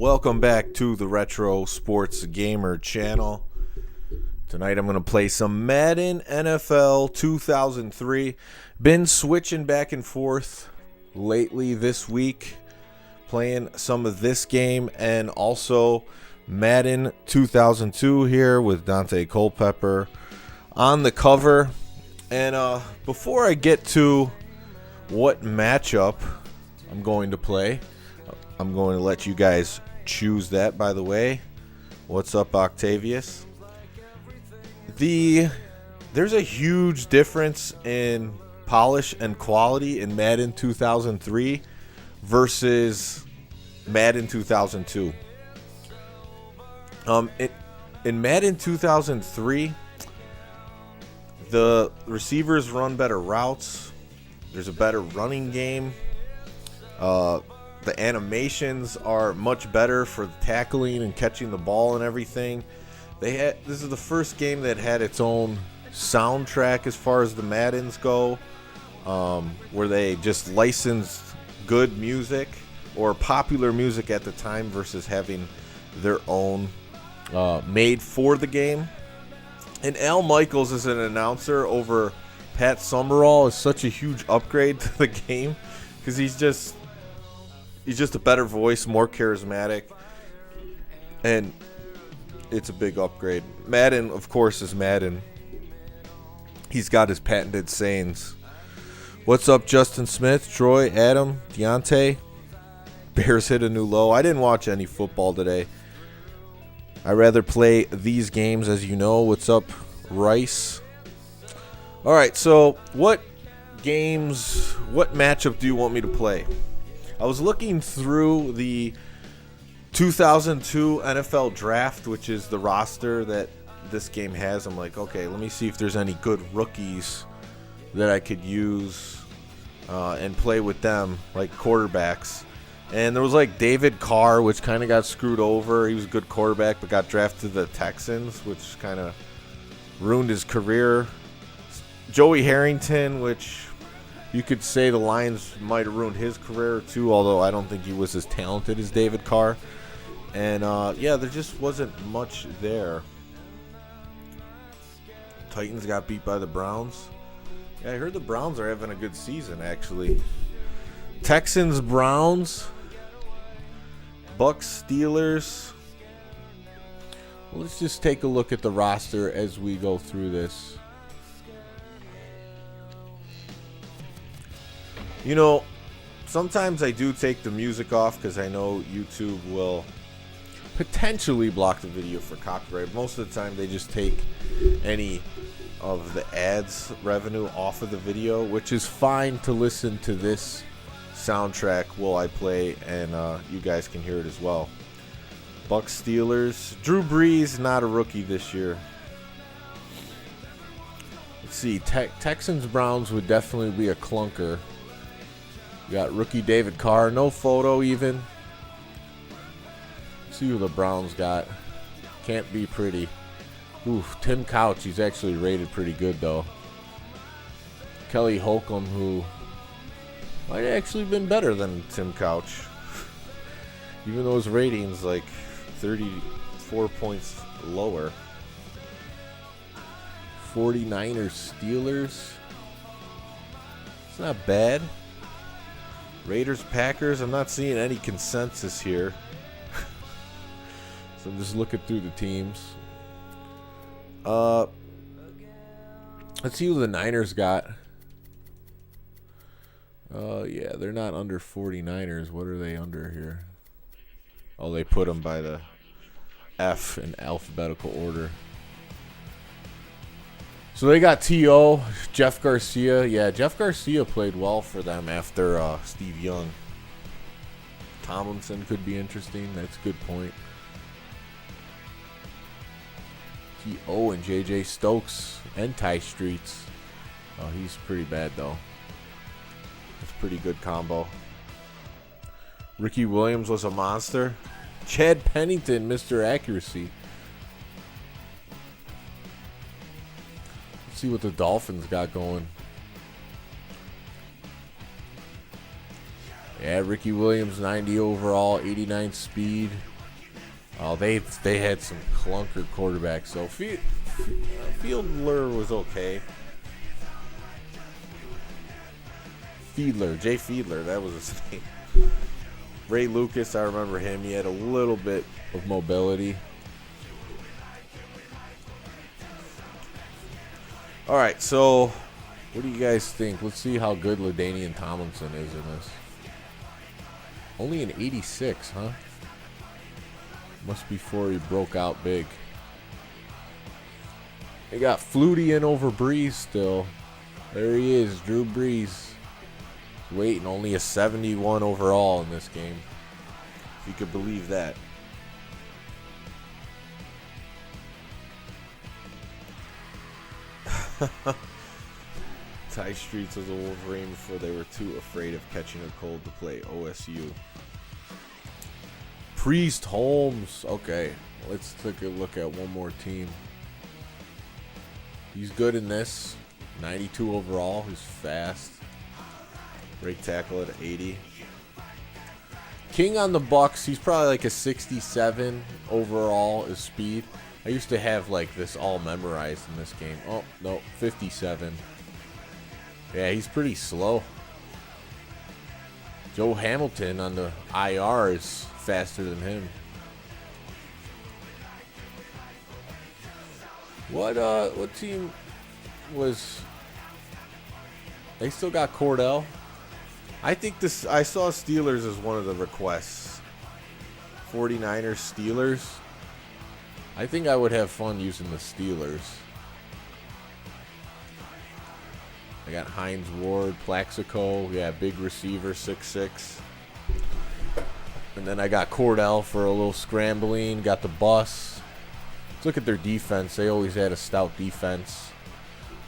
Welcome back to the Retro Sports Gamer channel. Tonight I'm going to play some Madden NFL 2003. Been switching back and forth lately this week, playing some of this game and also Madden 2002 here with Dante Culpepper on the cover. And before I get to what matchup I'm going to play, I'm going to let you guys choose that, by the way. What's up, Octavius? There's a huge difference in polish and quality in Madden 2003 versus Madden 2002. In Madden 2003, the receivers run better routes. There's a better running game. The animations are much better for tackling and catching the ball and everything. This is the first game that had its own soundtrack as far as the Maddens go, where they just licensed good music or popular music at the time versus having their own made for the game. And Al Michaels as an announcer over Pat Summerall is such a huge upgrade to the game because he's just a better voice, more charismatic, and it's a big upgrade. Madden, of course, is Madden. He's got his patented sayings. What's up, Justin Smith, Troy, Adam, Deontay? Bears hit a new low. I didn't watch any football today. I rather play these games, as you know. What's up, Rice? All right, so what matchup do you want me to play? I was looking through the 2002 NFL Draft, which is the roster that this game has. I'm like, okay, let me see if there's any good rookies that I could use and play with them, like quarterbacks. And there was like David Carr, which kind of got screwed over. He was a good quarterback, but got drafted to the Texans, which kind of ruined his career. Joey Harrington, which you could say the Lions might have ruined his career too, although I don't think he was as talented as David Carr. And yeah, there just wasn't much there. Titans got beat by the Browns. Yeah, I heard the Browns are having a good season, actually. Texans, Browns, Bucks, Steelers. Well, let's just take a look at the roster as we go through this. You know, sometimes I do take the music off because I know YouTube will potentially block the video for copyright. Most of the time they just take any of the ads revenue off of the video, which is fine to listen to this soundtrack while I play, and you guys can hear it as well. Bucks, Steelers. Drew Brees, not a rookie this year. Let's see. Texans, Browns would definitely be a clunker. You got rookie David Carr, no photo even. Let's see who the Browns got. Can't be pretty. Oof, Tim Couch, he's actually rated pretty good though. Kelly Holcomb, who might have actually been better than Tim Couch. Even though his rating's like 34 points lower. 49ers, Steelers. It's not bad. Raiders, Packers, I'm not seeing any consensus here. So I'm just looking through the teams. Let's see who the Niners got. Yeah, they're not under 49ers. What are they under here? Oh, they put them by the F in alphabetical order. So they got T.O., Jeff Garcia. Yeah, Jeff Garcia played well for them after Steve Young. Tomlinson could be interesting. That's a good point. T.O. and J.J. Stokes and Ty Streets. Oh, he's pretty bad, though. That's a pretty good combo. Ricky Williams was a monster. Chad Pennington, Mr. Accuracy. See what the Dolphins got going. Yeah, Ricky Williams, 90 overall, 89 speed. Oh, they had some clunker quarterbacks. So Fiedler was okay. Jay Fiedler, that was his name. Ray Lucas, I remember him. He had a little bit of mobility. All right, so what do you guys think? Let's see how good LaDainian Tomlinson is in this. Only an 86, huh? Must be before he broke out big. They got Flutie in over Breeze still. There he is, Drew Brees. Waiting, only a 71 overall in this game. If you could believe that. Ty Streets was a Wolverine before they were too afraid of catching a cold to play OSU. Priest Holmes. Okay, let's take a look at one more team. He's good in this. 92 overall. He's fast. Break tackle at 80. King on the Bucks. He's probably like a 67 overall is speed. I used to have like this all memorized in this game. Oh, no, 57. Yeah, he's pretty slow. Joe Hamilton on the IR is faster than him. What team was... They still got Cordell? I think this... I saw Steelers as one of the requests. 49ers, Steelers. I think I would have fun using the Steelers. I got Hines Ward, Plaxico. Yeah, big receiver, 6'6". And then I got Cordell for a little scrambling. Got the bus. Let's look at their defense. They always had a stout defense.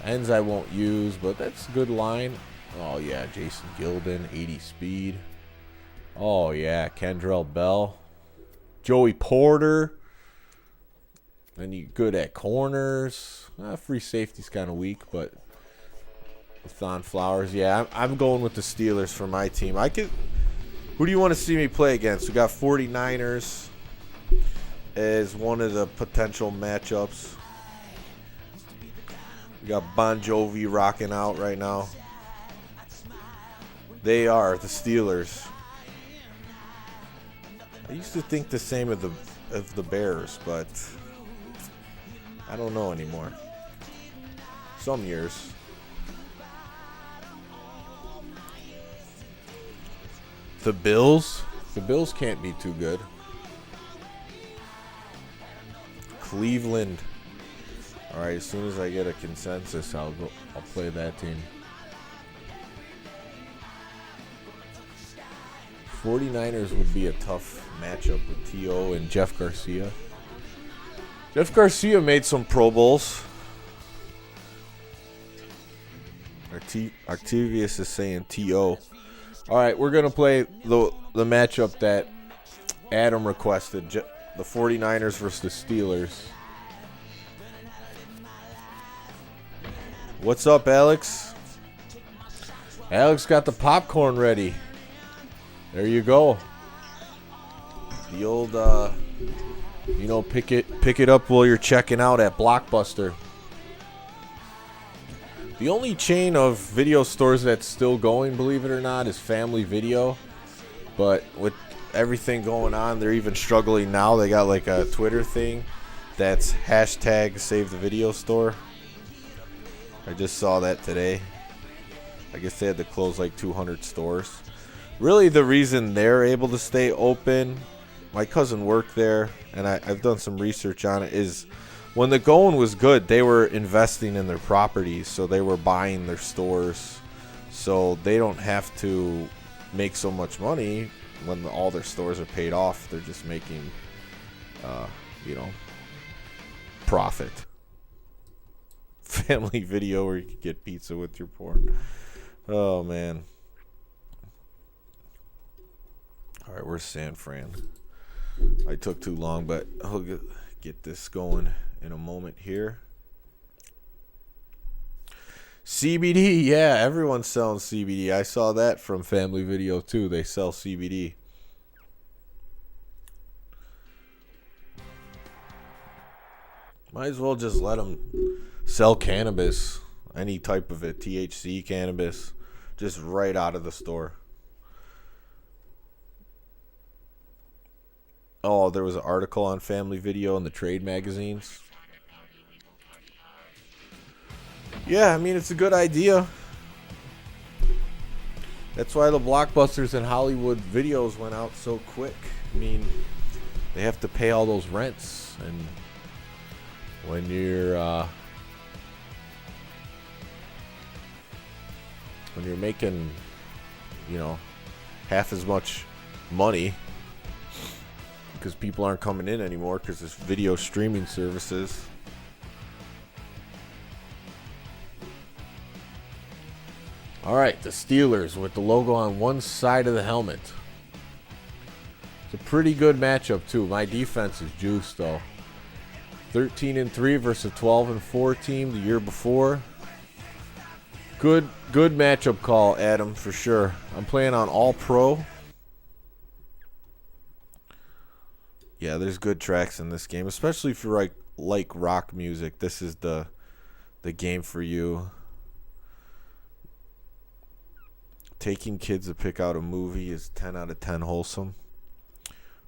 Ends I won't use, but that's a good line. Oh, yeah, Jason Gilden, 80 speed. Oh, yeah, Kendrell Bell. Joey Porter. Then you good at corners. Free safety's kind of weak, but Thon Flowers. Yeah, I'm going with the Steelers for my team. Who do you want to see me play against? We got 49ers as one of the potential matchups. We got Bon Jovi rocking out right now. They are the Steelers. I used to think the same of the Bears, but I don't know anymore. Some years. The Bills? The Bills can't be too good. Cleveland. All right, as soon as I get a consensus, I'll play that team. 49ers would be a tough matchup with T.O. and Jeff Garcia. Jeff Garcia made some Pro Bowls. Artivius is saying T.O. All right, we're going to play the matchup that Adam requested. The 49ers versus the Steelers. What's up, Alex? Alex got the popcorn ready. There you go. The old, pick it up while you're checking out at Blockbuster. The only chain of video stores that's still going, believe it or not, is Family Video. But with everything going on, they're even struggling now. They got like a Twitter thing that's hashtag Save the Video Store. I just saw that today. I guess they had to close like 200 stores. Really, the reason they're able to stay open, my cousin worked there, and I've done some research on it, is when the going was good, they were investing in their properties, so they were buying their stores, so they don't have to make so much money when all their stores are paid off. They're just making, profit. Family Video where you can get pizza with your porn. Oh, man. All right, where's San Fran? I took too long, but I'll get this going in a moment here. CBD, yeah, everyone's selling CBD. I saw that from Family Video too. They sell CBD. Might as well just let them sell cannabis, any type of it, THC cannabis, just right out of the store. Oh, there was an article on Family Video in the trade magazines. Yeah, I mean, it's a good idea. That's why the blockbusters in Hollywood videos went out so quick. I mean, they have to pay all those rents, and when you're making, half as much money, because people aren't coming in anymore because there's video streaming services. All right, the Steelers with the logo on one side of the helmet. It's a pretty good matchup too. My defense is juiced though. 13-3 versus a 12-4 team the year before. Good matchup call, Adam, for sure. I'm playing on All Pro. Yeah, there's good tracks in this game, especially if you like rock music. This is the game for you. Taking kids to pick out a movie is 10 out of 10 wholesome.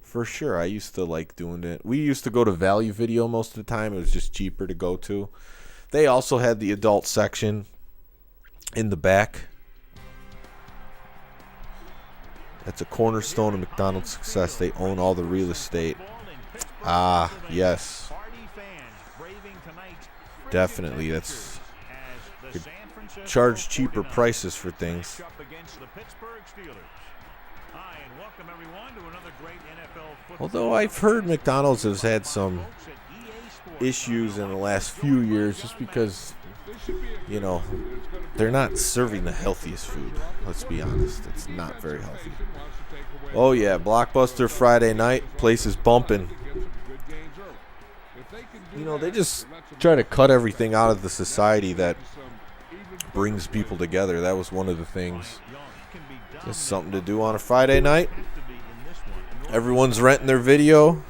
For sure, I used to like doing it. We used to go to Value Video most of the time. It was just cheaper to go to. They also had the adult section in the back. That's a cornerstone of McDonald's success. They own all the real estate. Ah, yes. Definitely. That's could charge cheaper prices for things. Although I've heard McDonald's has had some issues in the last few years just because, they're not serving the healthiest food. Let's be honest. It's not very healthy. Oh, yeah. Blockbuster Friday night. Place is bumping. They just try to cut everything out of the society that brings people together. That was one of the things. Just something to do on a Friday night. Everyone's renting their video.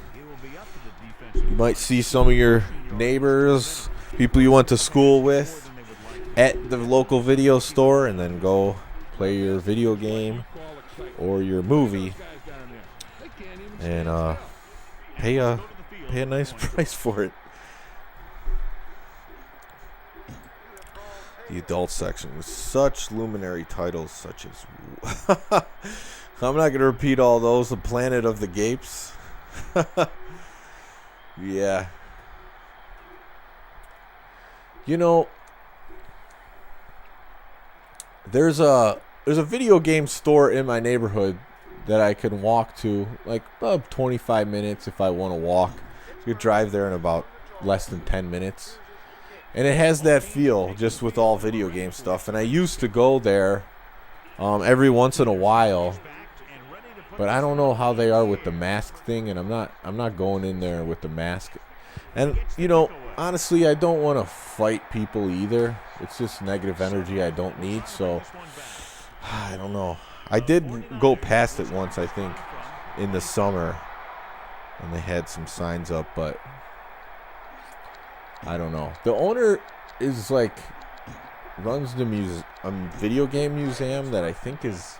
You might see some of your neighbors, people you went to school with, at the local video store, and then go play your video game or your movie and pay a nice price for it. The adult section with such luminary titles such as I'm not going to repeat all those. The Planet of the Gapes. Yeah. There's a video game store in my neighborhood that I can walk to, like about 25 minutes if I want to walk. You could drive there in about less than 10 minutes. And it has that feel just with all video game stuff. And I used to go there every once in a while. But I don't know how they are with the mask thing, and I'm not going in there with the mask. And honestly, I don't want to fight people either. It's just negative energy I don't need, so I don't know. I did go past it once, I think, in the summer, and they had some signs up, but I don't know. The owner is runs the video game museum that I think is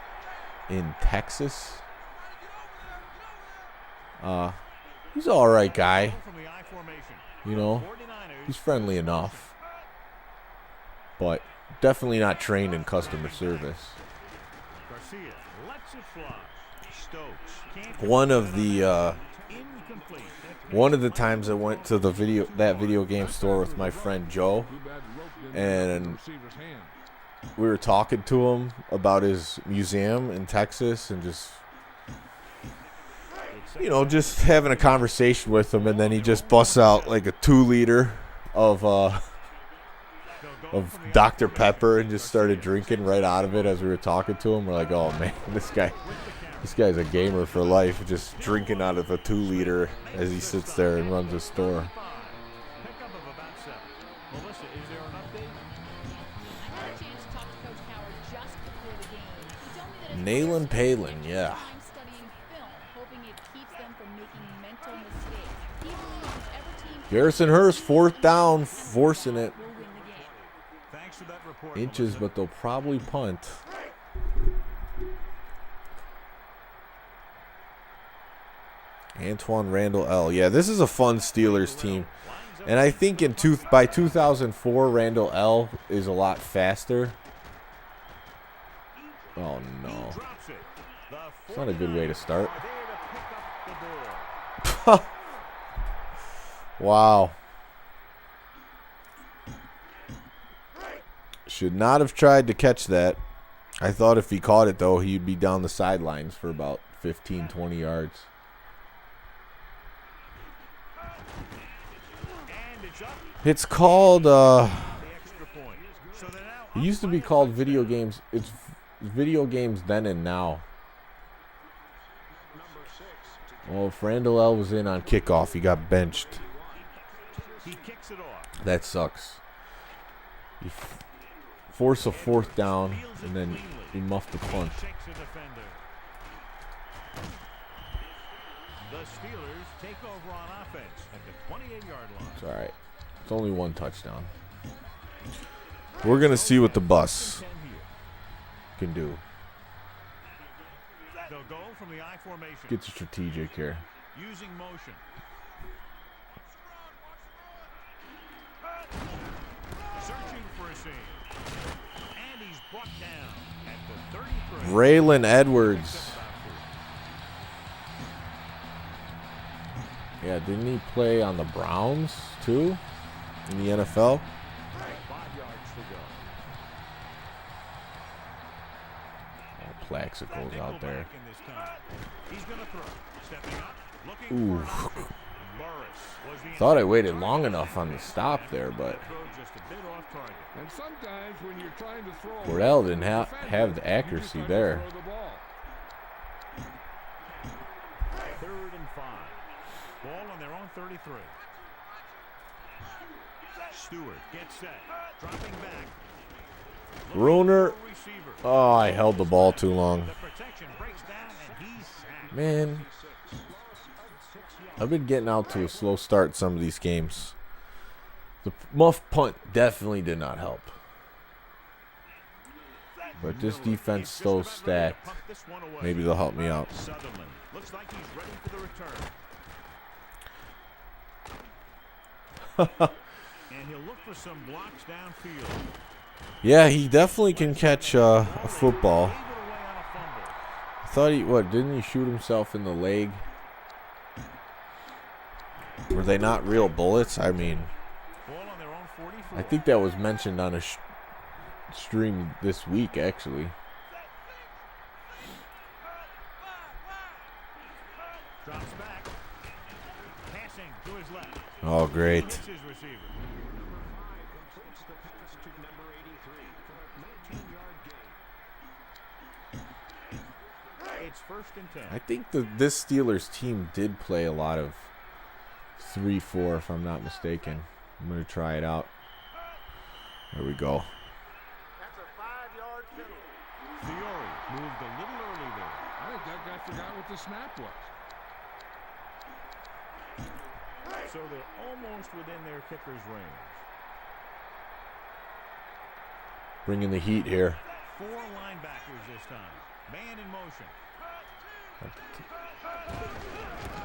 in Texas. He's an alright guy. He's friendly enough. But definitely not trained in customer service. One of the times I went to that video game store with my friend Joe, and we were talking to him about his museum in Texas and just having a conversation with him, and then he just busts out like a 2-liter of Dr. Pepper and just started drinking right out of it as we were talking to him. We're like, oh man, this guy's a gamer for life, just drinking out of a 2-liter as he sits there and runs a store. Nayland Palin, yeah. Garrison Hurst, 4th down, forcing it. Inches, but they'll probably punt. Antoine Randall L. Yeah, this is a fun Steelers team. And I think by 2004, Randall L. is a lot faster. Oh, no. It's not a good way to start. Wow. Should not have tried to catch that. I thought if he caught it, though, he'd be down the sidelines for about 15, 20 yards. It's called, it used to be called video games. It's video games then and now. Well, if Randall L. was in on kickoff, he got benched. That sucks. You force a 4th down, and then you muff the punt. The Steelers take over on offense at the 28-yard line. It's all right. It's only 1 touchdown. We're going to see what the bus can do. They'll go from the I formation. Get strategic here. Using motion. Searching for a save. And he's brought down at the 33. Braylon Edwards. Yeah, didn't he play on the Browns too in the NFL? 5 yards to go. Oh, Plaxicle's out there. He's gonna throw. Stepping up, Ooh. Thought I waited long enough on the stop there, but Cordell didn't have the accuracy there. 3rd and 5. Ball on their own 33. Stewart gets set. Dropping back. Bruner. Oh, I held the ball too long. Man, I've been getting out to a slow start in some of these games. The muff punt definitely did not help. But this defense is so stacked. Maybe they'll help me out. Looks like he's ready for the return. And he'll look for some blocks downfield. Yeah, he definitely can catch a football. I thought didn't he shoot himself in the leg? Were they not real bullets? I mean, I think that was mentioned on a stream this week, actually. Drops back. Passing to his left. Oh, great. It's 1st and 10. I think this Steelers team did play a lot of 3-4, if I'm not mistaken. I'm going to try it out. There we go. That's a 5-yard penalty. Fiore moved a little early there. I think that guy forgot what the snap was. So they're almost within their kicker's range. Bringing the heat here. 4 linebackers this time. Man in motion.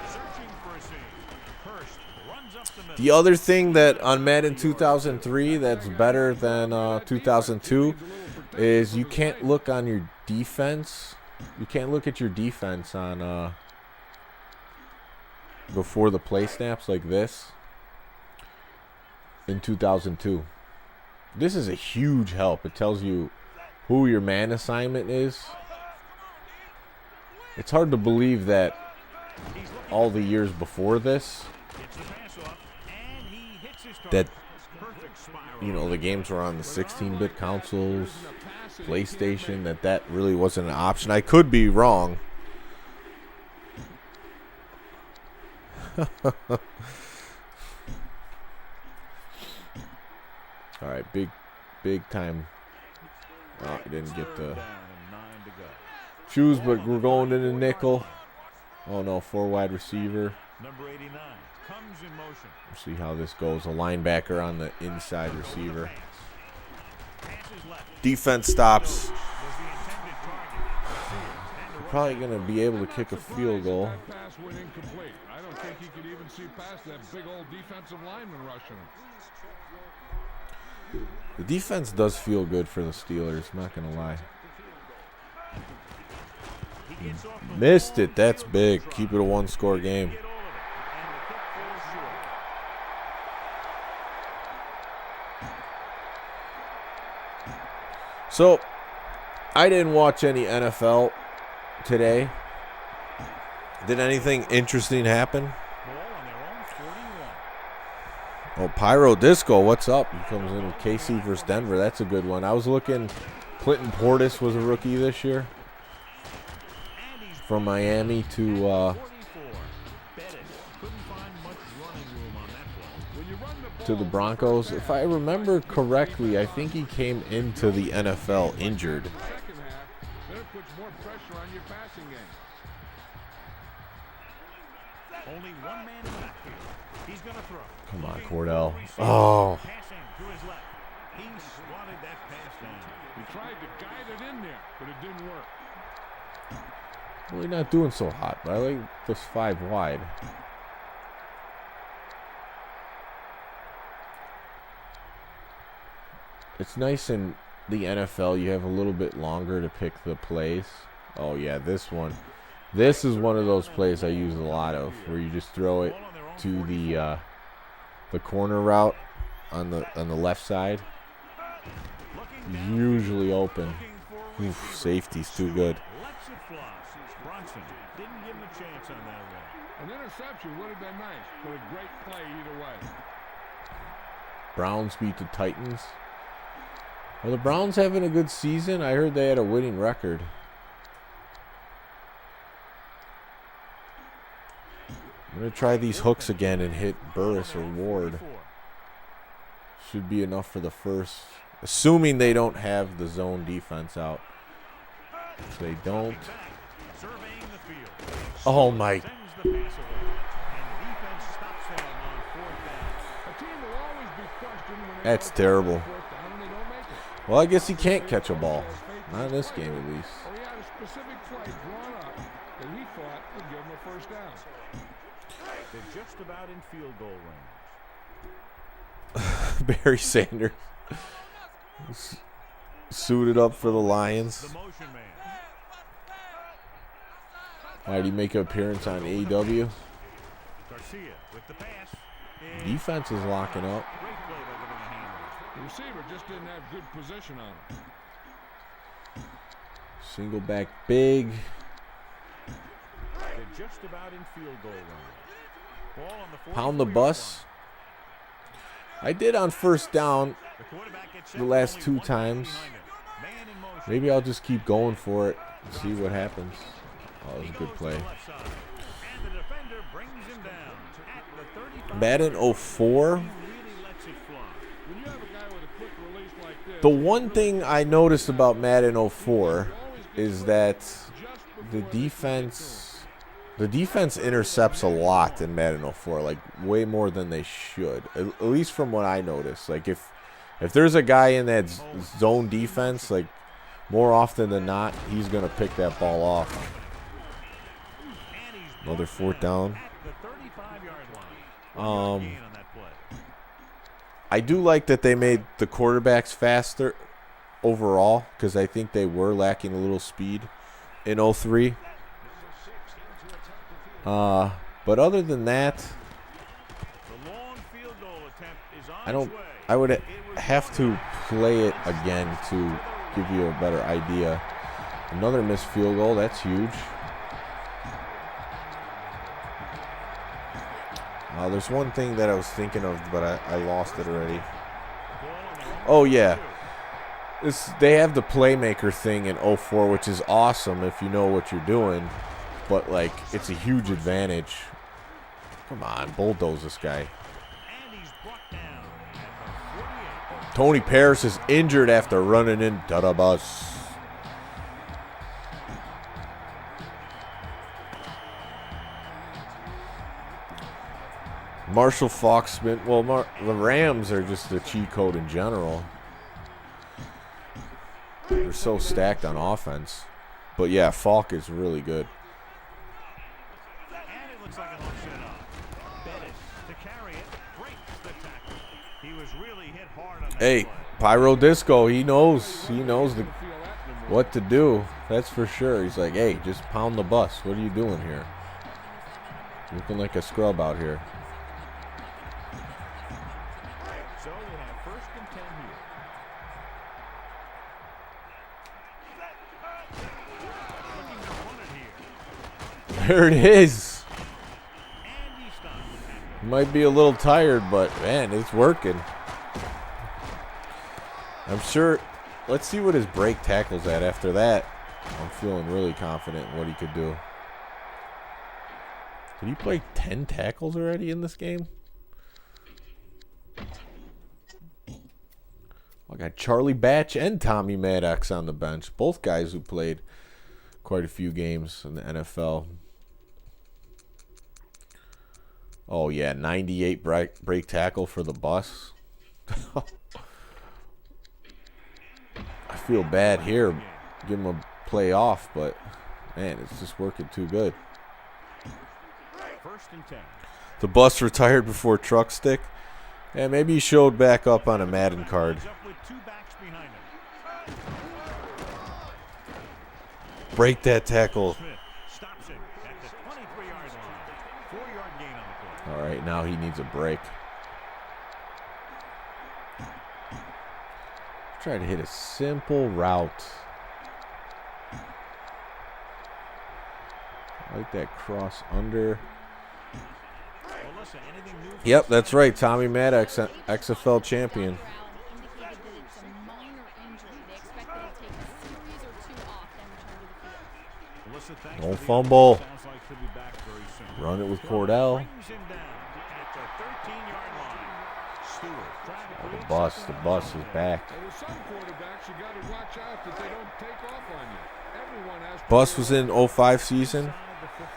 Searching for a seam. Hurst runs up the middle. The other thing that on Madden 2003 that's better than 2002 is you can't look on your defense. You can't look at your defense on before the play snaps like this in 2002. This is a huge help. It tells you who your man assignment is. It's hard to believe that all the years before this, that, the games were on the 16-bit consoles, PlayStation, that really wasn't an option. I could be wrong. All right, big time. Oh, I didn't get the shoes, but we're going in the nickel. Oh no, 4 wide receiver. Number 89 comes in motion. We'll see how this goes. A linebacker on the inside receiver. Passes left. Defense stops. Was the intended target. We're probably going to be able to kick a field goal. That pass went incomplete. I don't think he could even see past that big old defensive lineman rushing him. The defense does feel good for the Steelers, not going to lie. Missed it. That's big. Keep it a 1-score game. So, I didn't watch any NFL today. Did anything interesting happen? Oh, Pyro Disco, what's up? He comes in with KC versus Denver. That's a good one. I was looking. Clinton Portis was a rookie this year. From Miami to the Broncos. If I remember correctly, I think he came into the NFL injured. Only one man back here. He's going to throw. Come on, Cordell. Oh. Passing to his left. He swatted that pass down. He tried to guide it in there, but it didn't work. Really not doing so hot, but I like this 5 wide. It's nice in the NFL. You have a little bit longer to pick the plays. Oh, yeah, this one. This is one of those plays I use a lot of, where you just throw it to the corner route on the left side. Usually open. Oof, safety's too good. Didn't give him a chance on that one. An interception would have been nice, but a great play either way. Browns beat the Titans. Are the Browns having a good season? I heard they had a winning record. I'm going to try these hooks again and hit Burris or Ward. Should be enough for the first. Assuming they don't have the zone defense out. If they don't. Oh my. That's terrible. Well, I guess he can't catch a ball. Not in this game, at least. He had a specific play drawn up that he thought would give him a first down. They're just about in field goal range. Barry Sanders. Suited up for the Lions. The motion man. All right, he make an appearance on AEW. Garcia with the pass. Defense is locking up. Great play by giving a hand. The receiver just didn't have good position on him. Single back big. They're just about in field goal range. Ball on the Pound the bus. I did on first down the last 2 times. Maybe I'll just keep going for it and see what happens. Oh, that was a good play. Madden 04. The one thing I noticed about Madden 04 is that the defense intercepts a lot in Madden 04, like way more than they should. At least from what I noticed. Like if there's a guy in that zone defense, like more often than not, he's gonna pick that ball off. Another 4th down. I do like that they made the quarterbacks faster overall, because I think they were lacking a little speed in 03. But other than that, I would have to play it again to give you a better idea. Another missed field goal, that's huge. There's one thing that I was thinking of, but I lost it already. Oh, yeah. They have the playmaker thing in 04, which is awesome if you know what you're doing. But, like, it's a huge advantage. Come on, bulldoze this guy. Tony Parris is injured after running into the bus. Marshall Faulk's been, well, the Rams are just a cheat code in general. They're so stacked on offense. But yeah, Faulk is really good. And it looks like an offset off. Bennett to carry it, breaks the tackle. He was really hit hard on that Hey, play. Pyro Disco, he knows what to do. That's for sure. He's like, hey, just pound the bus. What are you doing here? Looking like a scrub out here. So they have first and 10 here. Looking to run it here. There it is. And he stopped the tackle. He might be a little tired, but man, it's working. I'm sure. Let's see what his break tackle's at after that. I'm feeling really confident in what he could do. Did he play 10 tackles already in this game? I got Charlie Batch and Tommy Maddox on the bench. Both guys who played quite a few games in the NFL. Oh, yeah, 98 break tackle for the bus. I feel bad here. Give him a play off, but, man, it's just working too good. First and 10. The bus retired before truck stick. Yeah, maybe he showed back up on a Madden card. He's up with two backs behind him. Break that tackle. Smith stops it at the 23-yard line. 4-yard gain on the play. All right, now he needs a break. Try to hit a simple route. I like that cross under. Well, listen, anything new for Yep, this that's guy? right. Tommy Maddox, XFL champion. Indicated that it's a minor injury. They expect that it'll take a series or two off, then return to the field. Melissa, thanks Don't for the fumble. update. Sounds like she'll be back very soon. Run it with Cordell. Brings him down at the 13-yard line. Stewart trying to create The bus is back. And with some quarterbacks, you got to watch out that they don't take off on you. Everyone has to Bus be was in 05 season. inside the 15.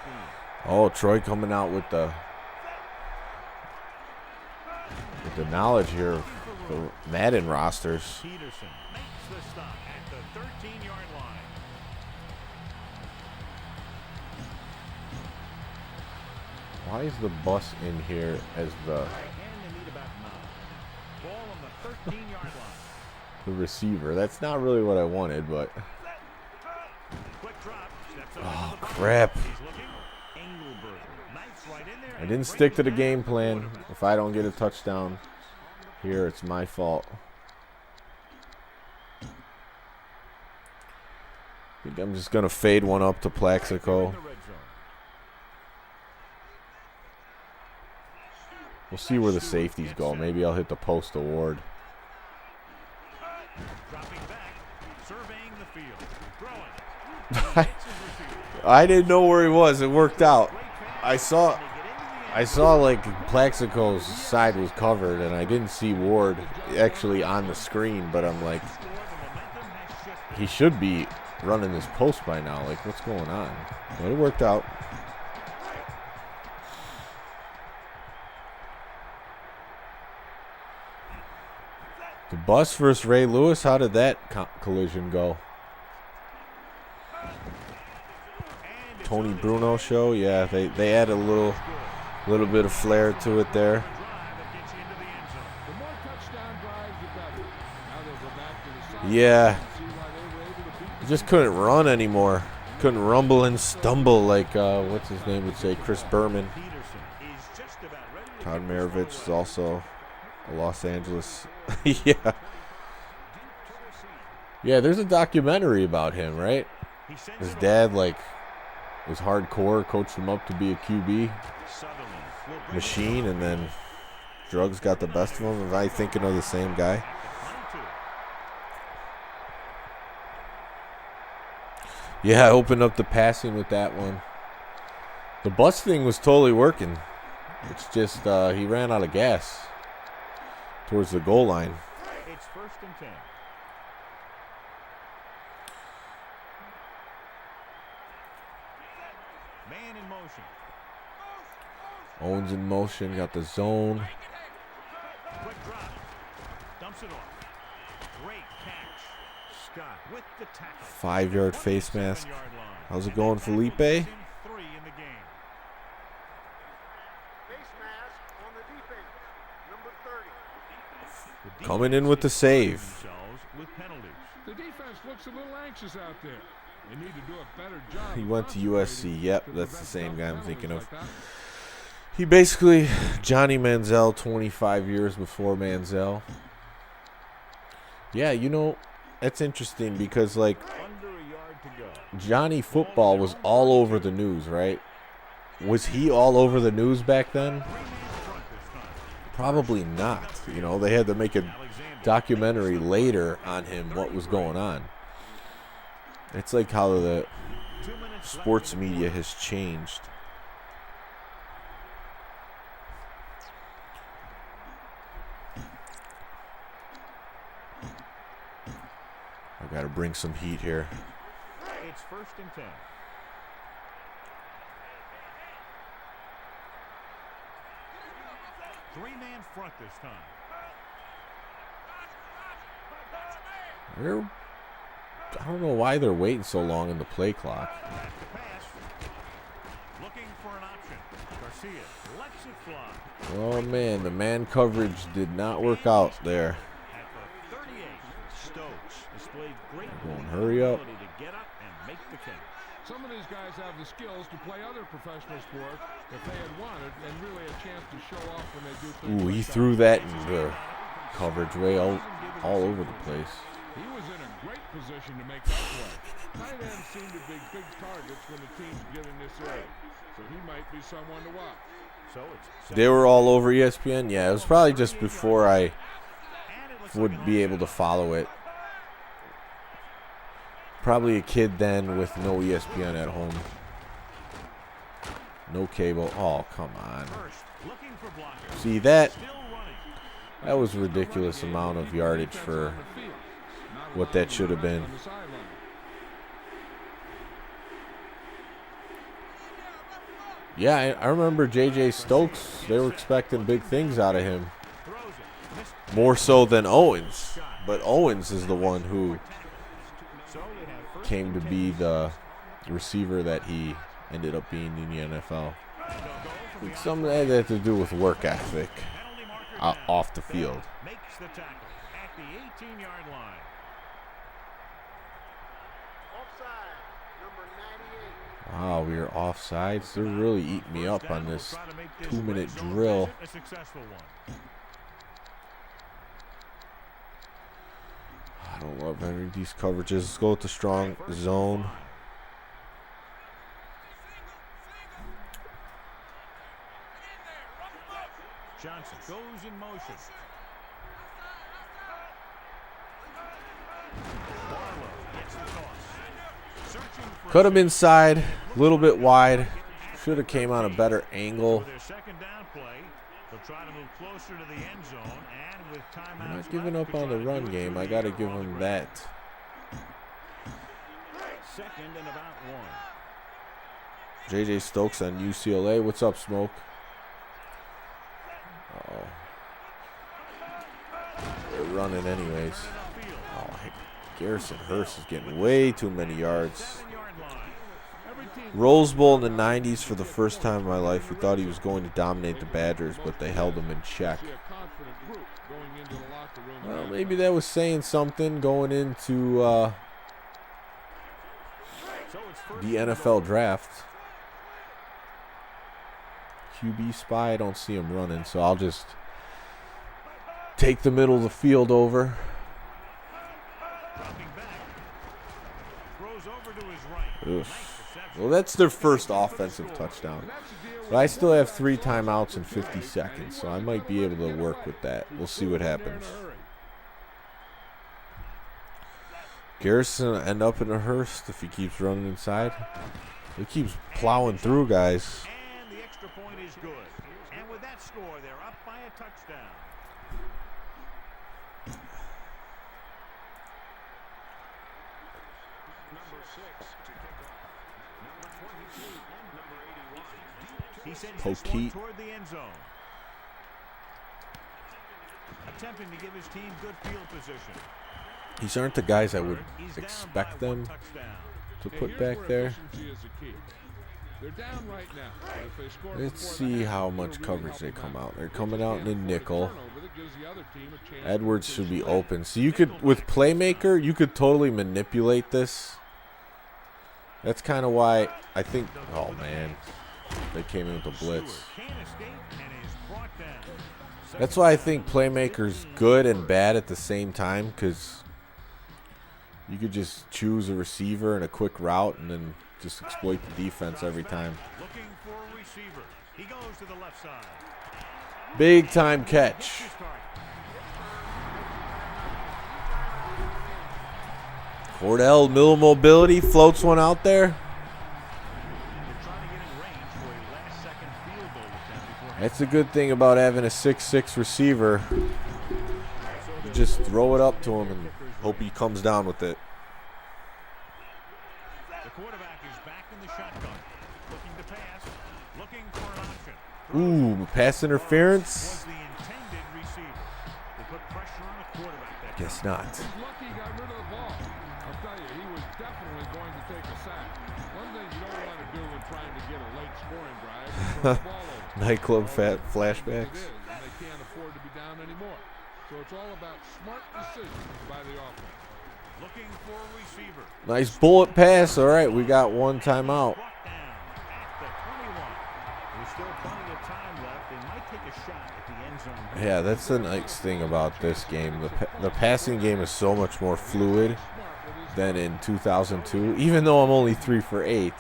Oh, Troy coming out with the knowledge here of the Madden rosters. Peterson makes the stop at the 13-yard line. Why is the bus in here as the And they need about 9. Ball on the 13-yard line. receiver? That's not really what I wanted, but Quick drop. Steps up oh into the box. crap. He's looking. Engelberger. Knights right in there. I didn't stick to the game plan. If I don't get a touchdown here, it's my fault. I think I'm just gonna fade one up to Plaxico. We'll see where the safeties go. Maybe I'll hit the post award. Dropping back. Surveying the field. Throwing. I didn't know where he was. It worked out. I saw like Plaxico's side was covered, and I didn't see Ward actually on the screen. But I'm like, he should be running this post by now. Like, what's going on? But it worked out. The bus versus Ray Lewis. How did that collision go? Tony Bruno show. Yeah, they add a little bit of flair to it there. The more touchdown drives, the better. Now they'll go back to the side Yeah, and see why they were able to beat he just couldn't run anymore. Couldn't rumble and stumble like what's his name would say, Chris Berman. Todd Maravich is also a Los Angeles. Yeah. Yeah, there's a documentary about him, right? His dad, like, was hardcore, coached him up to be a QB machine, and then drugs got the best of him. Am I thinking of the same guy? Yeah, I opened up the passing with that one. The bus thing was totally working. It's just he ran out of gas towards the goal line. It's first and 10. Man in motion. Owens in motion, got the zone. Quick drop. Dumps it off. Great catch. Scott with the tackle. 5-yard face mask. 27-yard line. How's it And going, that tackle Felipe? gives him 3 in the game. Face mask on the defense, number 30. Coming in with the save. Themselves with penalties. The defense looks a little anxious out there. They need to do a better job. He of went to concentrating USC. Yep, to that's the prevent same dumb guy I'm penalties thinking of. like that. He basically, Johnny Manziel, 25 years before Manziel. Yeah, you know, that's interesting because, like, Under a yard to go. Johnny football was all over the news, right? Was he all over the news back then? Probably not. You know, they had to make a documentary later on him, what was going on. It's like how the 2 minutes sports left. media has changed. I got to bring some heat here. It's 1st and 10. Three-man front this time. I don't know why they're waiting so long in the play clock. Back to pass. Looking for an option. Garcia lets it fly. Oh man, the man coverage did not work out there. At the 38, Stokes displayed great Come on, hurry up. ability to get up and make the catch. Some of these guys have the skills to play other professional sports if they had wanted, and really a chance to show off when they do things. Ooh, he like threw that. that in the coverage way all over the place. He was in a great position to make that play. Tight ends seem to be big targets when the teams get in this area, so he might be someone to watch. So it's They were all over ESPN. Yeah, it was probably just before I and it looks would like be able to follow it. Probably a kid then with no ESPN at home. No cable. Oh, come on. first looking for blockers. See that? Still running. That was a ridiculous amount of yardage for what that should have been. Yeah, I remember J.J. Stokes. They were expecting big things out of him. Throws it. Missed. More so than Owens. But Owens is the one who So they have first came to be the receiver that he ended up being in the NFL. They'll go from the Some of that had to do with work ethic penalty marker down. off the field. Makes the tackle at the 18-yard line. Offside, number 98. Wow, we are offsides. They're really eating me up on this Try to make this 2-minute red zone drill. visit a successful one. I don't love any of these coverages. Let's go with the strong zone. Johnson goes in motion. Barlow gets the toss. Searching for Cut him inside, a little bit wide. Should have came on a better angle. for their second down play. They'll try to move closer to the end zone, and with timeouts I'm not left, giving up could on try the to run do it game. through I the got to air give or on the him ground. that. Second and about 1. J.J. Stokes on UCLA. What's up, Smoke? Uh-oh. They're running anyways. Oh, Garrison Hurst is getting way too many yards. 7-yard line. Rose Bowl in the 90s for the first time in my life. We thought he was going to dominate the Badgers, but they held him in check. See a confident group going into the locker room. Well, maybe that was saying something going into So it's first the NFL draft. QB spy, I don't see him running, so I'll just take the middle of the field over. dropping back. Throws over to his right. Ugh. Nice reception. Well, that's their first offensive touchdown. But I still have 3 timeouts in 50 seconds, so I might be able to work with that. We'll see what happens. Garrison will end up in a Hurst if he keeps running inside. He keeps plowing through guys. And the extra point is good. And with that score, they're up by a touchdown. Number 6 to kick off. Number 22 and number 81. Deep to He sends this one Poteet. toward the end zone. Attempting to give his team good field position. These aren't the guys I would He's down expect by one them touchdown. to Okay, put here's back where there. efficiency is the key. They're down right now. But if they score Let's before see the half, how it'll much really coverage help they them come out. They're They coming just out in can't the afford a nickel. turnover that gives the other team a chance to Edwards make should be this play. open. So you could, with Playmaker, you could totally manipulate this. That's kind of why I think, oh man, they came in with a blitz. Can't escape and is brought down. That's why I think Playmaker's good and bad at the same time, because you could just choose a receiver and a quick route and then just exploit the defense every time. Looking for a receiver. He goes to the left side. Big time catch. His target. Cordell, middle mobility, floats one out there. They're trying to get in range for a last-second field goal attempt before That's a good thing about having a 6'6" receiver. You just throw it up to him and hope he comes down with it. the quarterback is back in the shotgun. Looking to pass. Looking for an option. Ooh, pass interference? Was the intended receiver. They put pressure on the quarterback that Guess not. He's lucky he got rid of the ball. I'll tell you, he was definitely going to take a sack. One thing you don't want to do when trying to get a late scoring drive is turn the ball over. Nightclub Well, flashbacks. It is, and they can't afford to be down anymore. So it's all about smart decisions by the offense. Looking for a receiver. Nice bullet pass. All right, we got one timeout. Brought down at the 21. There's still plenty of time left. They might take a shot at the end zone. Yeah, that's the nice thing about this game. The passing game is so much more fluid than in 2002, even though I'm only 3 for 8.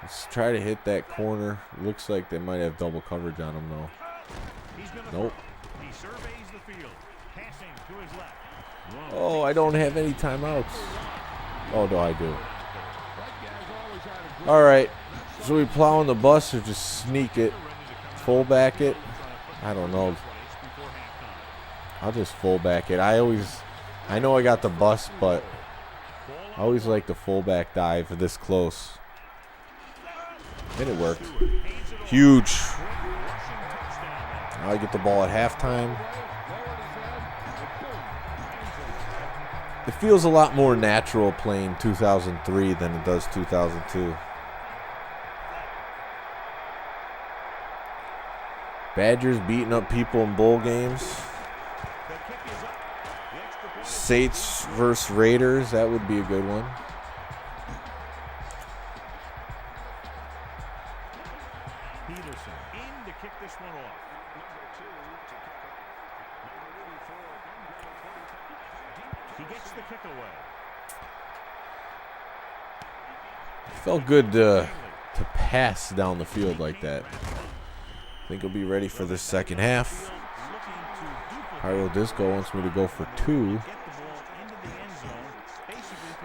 Let's try to hit that corner. Looks like they might have double coverage on him, though. He's gonna Nope. throw. He surveys the field. Passing to his left. Oh, I don't have any timeouts. Oh, no, I do. All right. So we plow on the bus or just sneak it, fullback it? I don't know. I'll just fullback it. I know I got the bus, but I always like the fullback dive this close. And it worked. Huge. Now I get the ball at halftime. It feels a lot more natural playing 2003 than it does 2002. Badgers beating up people in bowl games. Saints versus Raiders, that would be a good one. Peterson in to kick this one off. He gets the kick away. Felt good to pass down the field like that. I think he'll be ready for the second half. Pyro Disco wants me to go for 2.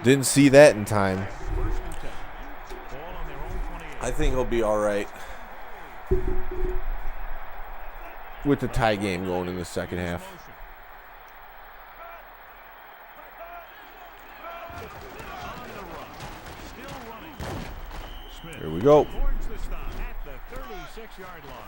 Didn't see that in time. I think he'll be all right with the tie game going in the second half. Here we go. Towards the stop at the 36-yard line.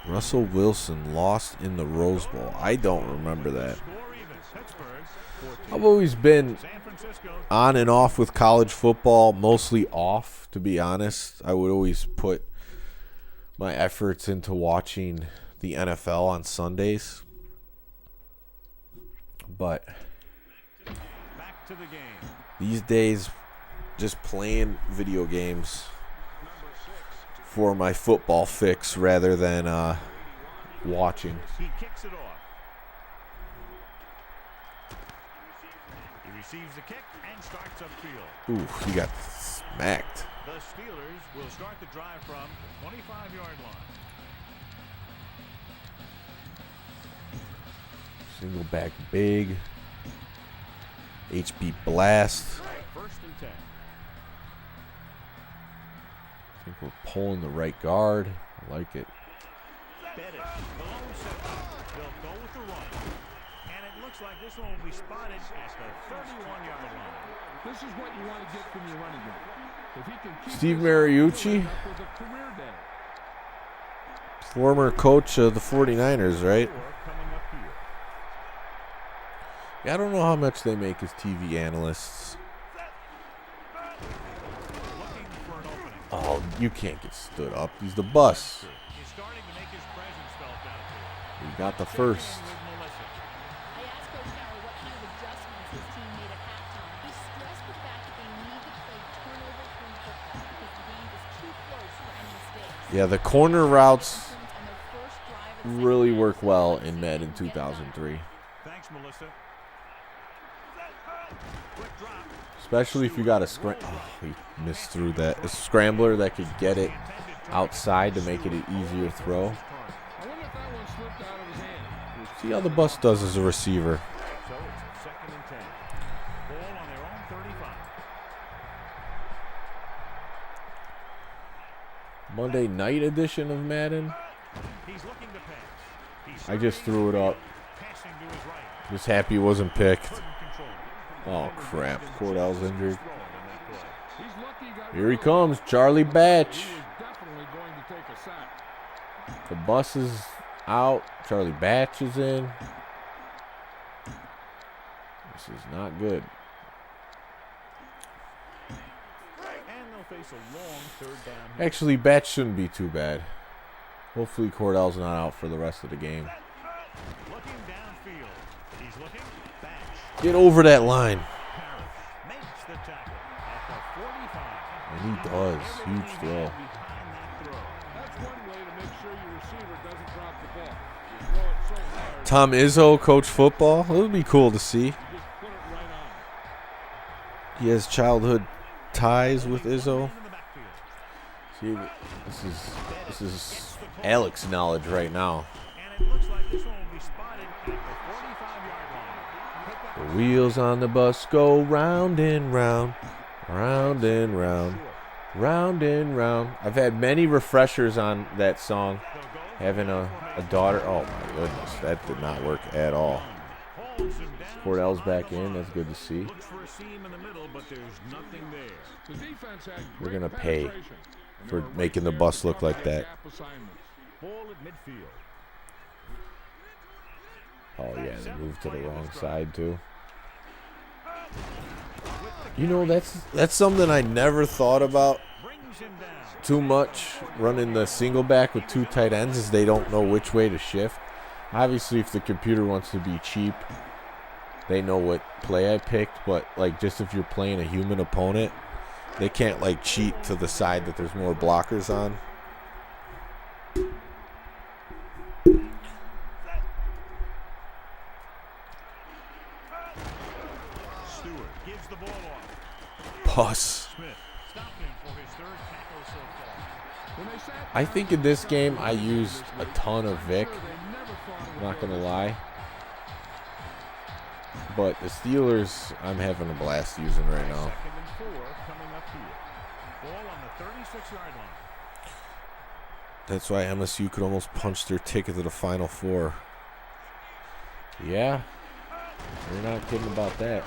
Russell Wilson lost in the Rose Bowl. I don't remember that. Score even. Pittsburgh, 14. I've always been San Francisco. on and off with college football, mostly off, to be honest. I would always put my efforts into watching the NFL on Sundays. But Back to the game. these days, just playing video games for my football fix rather than watching. He kicks it off. He receives the kick and starts upfield. Ooh, he got smacked. The Steelers will start the drive from the 25-yard line. Single back big. HB blast. First and 10. I think we're pulling the right guard. I like it. Bettis, the lone center. They'll go with the run. And it looks like this one will be spotted at the 31-yard line. This is what you want to get from your running game. If he can keep Steve this up, Mariucci, he'll end up with a career day. former coach of the 49ers, right? Coming up here. Yeah, I don't know how much they make as TV analysts. Looking for an opening. Oh, you can't get stood up. He's the bus. He's starting to make his presence felt out there. He got the first. With Melissa. I asked Coach Carroll what kind of adjustments his team made at halftime. He stressed the fact that they need to play turnover-free football because the game is too close for any mistakes. Yeah, the corner routes On their first drive of the really second work half, well so in they Madden can get it done. 2003. Thanks, Melissa. Quick drop. Especially if you got a he missed through that. A scrambler that could get it outside to make it an easier throw. I wonder if that one slipped out of his hand. See how the bus does as a receiver. So it's 2nd and 10. Ball on their own 35. Monday night edition of Madden. He's looking to pass. He's I just threw it up. passing to his right. Just happy it wasn't picked. Couldn't control it. Oh crap, Cordell's injured. He's lucky he got Here he rid of it. comes, Charlie Batch. He was definitely going to take a sack. The bus is out. Charlie Batch is in. This is not good. And they'll face a long 3rd down. here. Actually, Batch shouldn't be too bad. Hopefully Cordell's not out for the rest of the game. Looking downfield. He's looking. Batch. Get over that line. Parrish makes the tackle at the 45. And he does. Huge throw. Behind that throw. That's one way to make sure your receiver doesn't drop the ball. You throw it so hard, Tom Izzo coach football. It would be cool to see. you just put it right on. He has childhood ties with Izzo. In the backfield. See, this is Alex knowledge right now. And it looks like this one will be spotted at the 45-yard line. Pick up The wheels on the bus go round and round, round and round, round and round. I've had many refreshers on that song. Having a daughter. Oh my goodness, that did not work at all. holds him down. Cordell's back in. That's good to see. Looks for a seam in the middle, but there's nothing there. The defense had We're great gonna pay penetration, and for they were right making the there bus to look cover like that. gap assignments. Ball at midfield. Oh yeah, they moved to the wrong side too. You know, that's something I never thought about Brings him down. too much. Running the single back with 2 tight ends is they don't know which way to shift. Obviously, if the computer wants to be cheap, they know what play I picked. But like, just if you're playing a human opponent, they can't like cheat to the side that there's more blockers on. Stewart gives the ball off. Bus. Smith stopping for his 3rd tackle so far. When they sat I think in this game I used a ton of Vic. there, they never thought it would Not go gonna this lie. But the Steelers, I'm having a blast using right now. 2nd and 4 coming up here. Ball on the 36-yard line. That's why MSU could almost punch their ticket to the Final Four. Yeah, you're not kidding about that.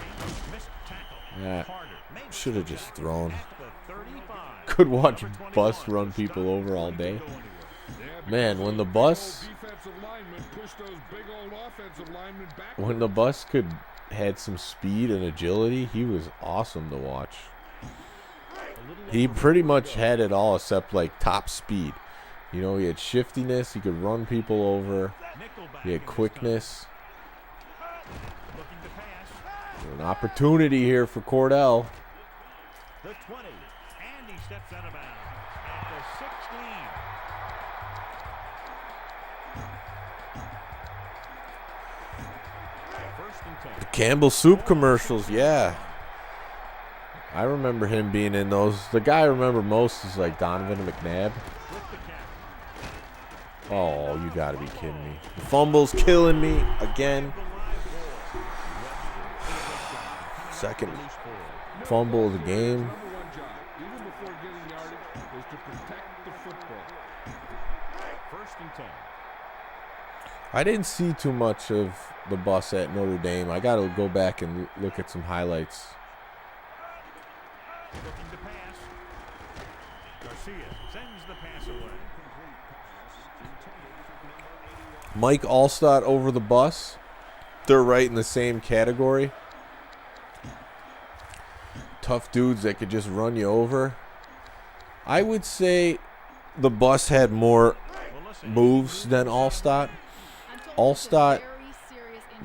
Missed tackle. Yeah, Carter makes should have just thrown. the 35. Could watch bus run people over all day. Man, when the bus, defensive linemen pushed those big old offensive linemen back. when the bus could had some speed and agility, he was awesome to watch. He pretty much had it all except like top speed. You know, he had shiftiness, he could run people over, he had quickness. Looking to pass. An opportunity here for Cordell. The 20. And he steps out of bounds at the 16. First and 10. Campbell Soup commercials, yeah. I remember him being in those. The guy I remember most is like Donovan McNabb. With the cap. Oh, you gotta be kidding me. The fumble's killing me again. Second fumble of the game. Number one job, even before getting yardage, was to protect the football. First and 10. I didn't see too much of the bus at Notre Dame. I gotta go back and look at some highlights. Looking to pass. Garcia sends the pass away. Mike Allstott over the bus. They're right in the same category. Tough dudes that could just run you over. I would say the bus had more moves than Allstott. Allstott,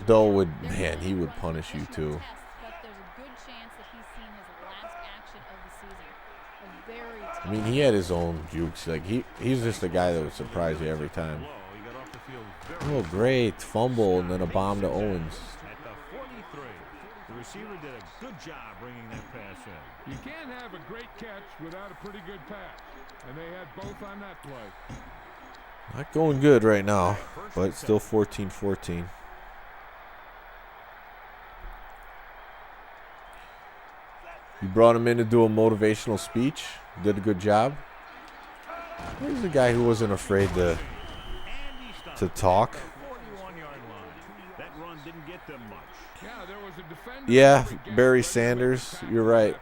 though, would, man, he would punish you too. I mean, he had his own jukes. Like he's just a guy that would surprise you every time. Oh, great fumble and then a bomb to Owens. At the 43, the receiver did a good job bringing that pass in. You can't have a great catch without a pretty good pass, and they had both on that play. Not going good right now, but still 14-14. You brought him in to do a motivational speech. Did a good job. Here's a guy who wasn't afraid to talk. 41-yard line. That run didn't get them much. Yeah, there was a defender. Yeah, Barry Sanders. You're right.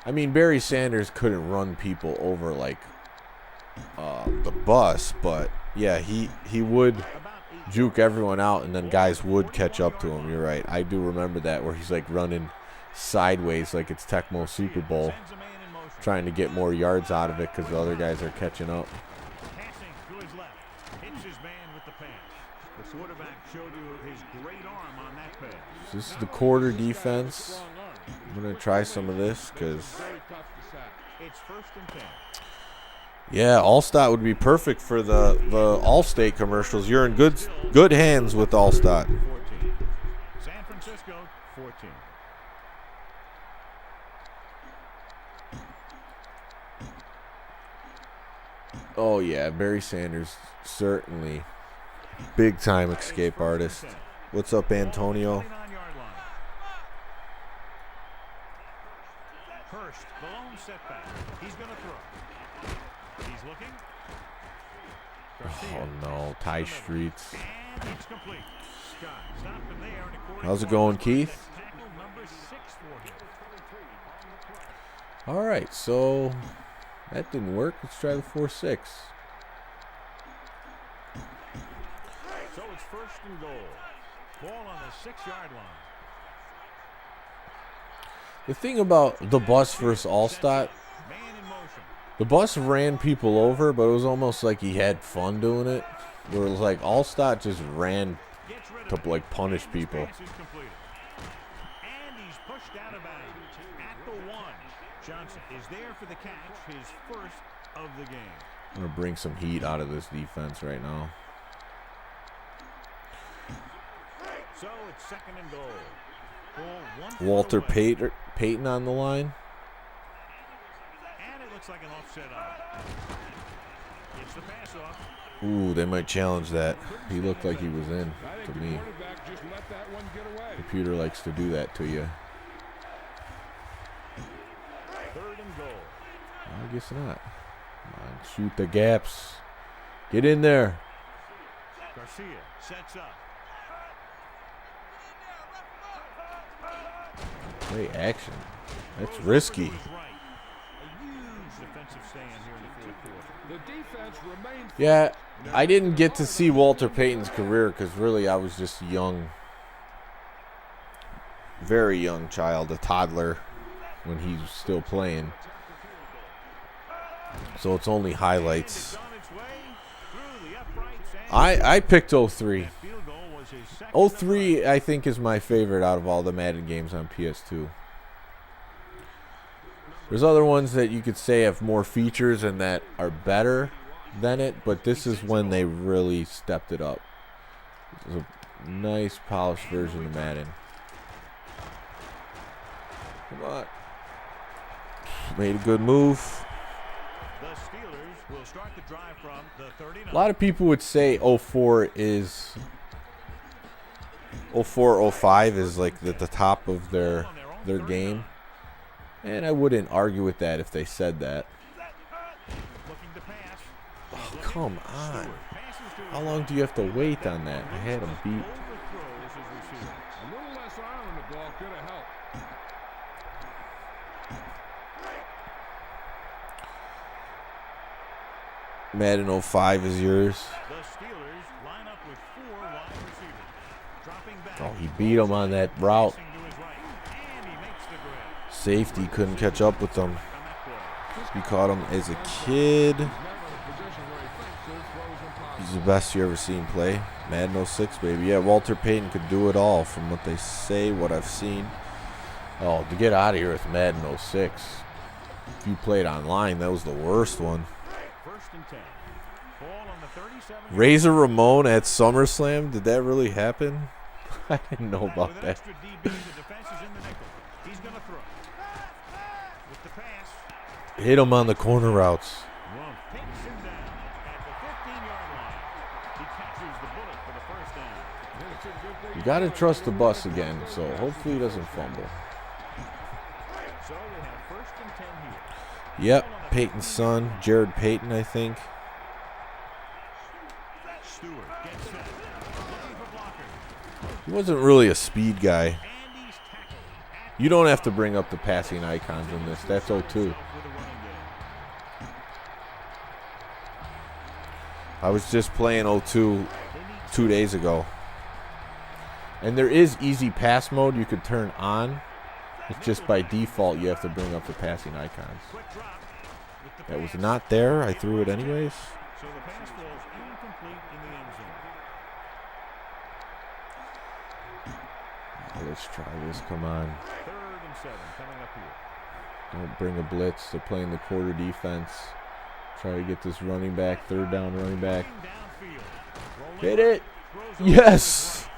I mean, Barry Sanders couldn't run people over like the bus, but yeah, he would juke everyone out, and then guys would catch up to him. You're right. I do remember that where he's like running sideways like it's Tecmo Super Bowl, trying to get more yards out of it because the other guys are catching up. Passing to his left. Hits his man with the pass. The quarterback showed you his great arm on that pass. So this is the quarter defense. I'm going to try some of this because, It's 1st and 10. yeah, Allstott would be perfect for the Allstate commercials. You're in good hands with Allstott. 14. San Francisco, 14. Oh, yeah, Barry Sanders, certainly big time escape artist. What's up, Antonio? 29-yard line. Hurst, the lone setback. He's going to throw. He's looking. Garcia. Oh, no, Ty Streets. And it's complete. Scott stopped him there, and according How's it to going, our Keith? tackle number 6 for him. All right, so that didn't work. Let's try the 4-6. So it's 1st and goal. Ball on the 6-yard line. The thing about the bus versus Allstott, Man in motion. the bus ran people over, but it was almost like he had fun doing it. Where it was like Allstott just ran Gets rid to of it. like punish people. Pass is completed. And he's pushed out of bounds at the 1. Johnson is there for the catch, his first of the game. I'm gonna bring some heat out of this defense right now. So it's 2nd and goal. Ball 1 foot Walter away. Payton on the line. And it looks like an offset out. It's the pass off. Ooh, they might challenge that. He looked like he was in I to think the me. quarterback just let that one get away. Computer likes to do that to you. 3rd and goal. I guess not. Come on, shoot the gaps. Get in there. Garcia sets up. Play action. That's risky. He was right. A huge defensive stand here in the 4th quarter. The defense remained. Yeah, I didn't get to see Walter Payton's career because really I was just young. Very young child, a toddler when he was still playing. So it's only highlights. It's on its way through the uprights and I picked 03. field goal was his second. 03 I think is my favorite out of all the Madden games on PS2. There's other ones that you could say have more features and that are better than it, but this is when they really stepped it up. It's a nice polished version of Madden. Come on. Made a good move. The Steelers will start the drive from the 39. A lot of people would say 04 is 04, 05 is like the top of their game. And I wouldn't argue with that if they said that. Looking to pass. Oh, come on. Passes to How long do you have to wait on that? I had him beat. overthrows his receiver. A little less arm on the ball could have helped. Madden 05 is yours. The Steelers line up with 4 wide receivers. Dropping back. Oh, he beat him on that route. Passing to his right. And he makes the grab. Safety couldn't catch up with him. On that play. He caught him as a kid. He's the best you ever seen play. Madden 06, baby. Yeah, Walter Payton could do it all from what they say, what I've seen. Oh, to get out of here with Madden 06. If you played online, that was the worst one. First and 10. Ball on the 37. Razor Ramon at SummerSlam? Did that really happen? I didn't know about With an that. extra DB, the defense is in the nickel. He's going to throw. With the pass. Hit him on the corner routes. Takes him down at the 15-yard line. He catches the bullet for the first down. You got to trust the bus again, so hopefully he doesn't fumble. So we have first and 10 here. Yep, Peyton's son, Jared Payton, I think. Stewart gets set. Looking for blockers. He wasn't really a speed guy. And he's tackled at You don't have to bring up the passing icons in this. That's 02. with a running game. I was just playing 02 2 days ago. And there is easy pass mode you could turn on. It's just by default you have to bring up the passing icons. Quick drop with the That was pass. not there. I threw it anyways. So the pass falls incomplete in the end zone. Let's try this. Come on. 3rd and 7 coming up here. Don't bring a blitz. They're playing the quarter defense. Try to get this running back. 3rd down running back. Downfield. Rolling Hit it. throws over Yes.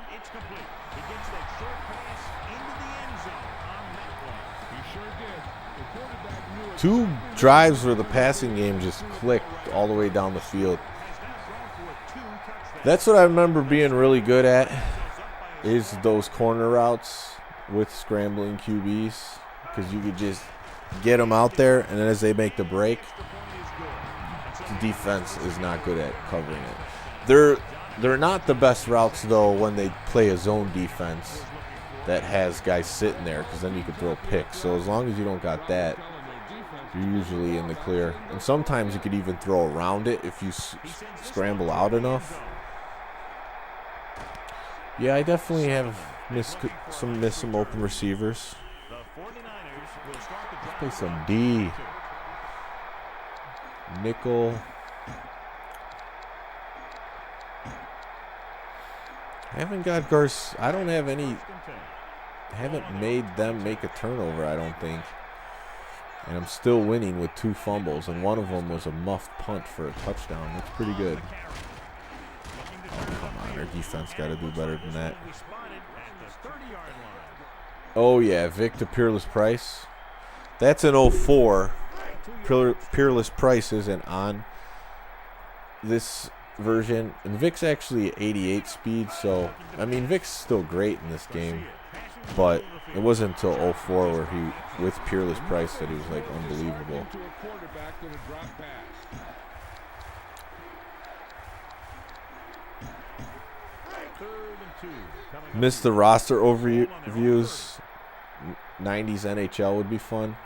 and it's complete. He gets that short pass into the end zone on that one. He sure did. The quarterback knew it. 2 drives where the passing game just clicked all the way down the field. Has now thrown for 2 touchdowns. That's what I remember being really good at, is those corner routes with scrambling QBs, because you could just get them out there, and then as they make the break, the defense is not good at covering it. They're not the best routes, though, when they play a zone defense that has guys sitting there, because then you can throw picks. So as long as you don't got that, you're usually in the clear. And sometimes you could even throw around it if you scramble out enough. Yeah, I definitely have missed some open receivers. The 49ers will start the drive. Play some D. Nickel. I haven't got Garce. I don't have any. Haven't made them make a turnover, I don't think. And I'm still winning with 2 fumbles, and one of them was a muffed punt for a touchdown. That's pretty good. Oh, come on, our defense got to do better than that. We spotted at the 30-yard line. Oh, yeah, Vic to Peerless Price. That's an 04. Peerless Price isn't on this version. And Vic's actually 88 speed, so, I mean, Vic's still great in this game. But it wasn't until 04 where he, with Peerless Price, that he was, like, unbelievable. To a quarterback with a drop pass. Missed the roster overviews. 90s NHL would be fun.